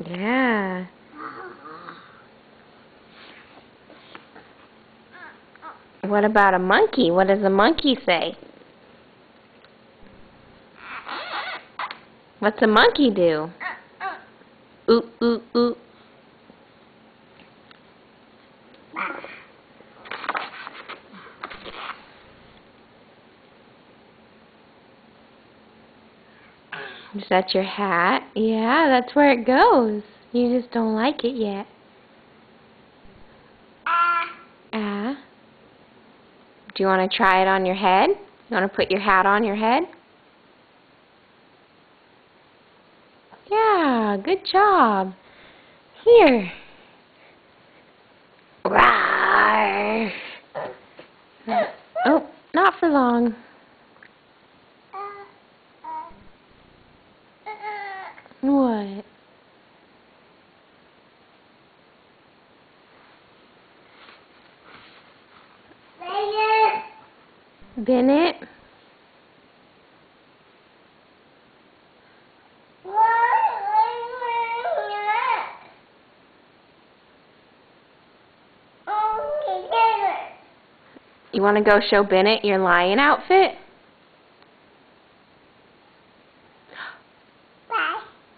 Yeah. What about a monkey? What does a monkey say? What's a monkey do? Oop, oop, oop. Is that your hat? Yeah, that's where it goes. You just don't like it yet. Ah. Do you want to try it on your head? You want to put your hat on your head? Yeah, good job. Here. Rawr. Oh, not for long. What? Bennett? You want to go show Bennett your lion outfit?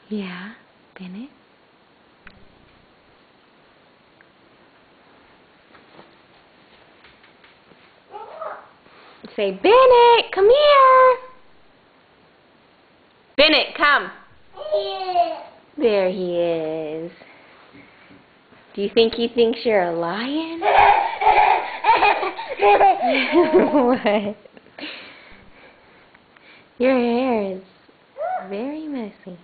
Yeah, Bennett. Say, Bennett, come here. Bennett, come. There he is. Do you think he thinks you're a lion? What? Your hair is very messy.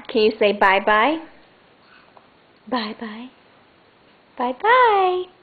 Can you say bye-bye? Bye-bye. Bye-bye.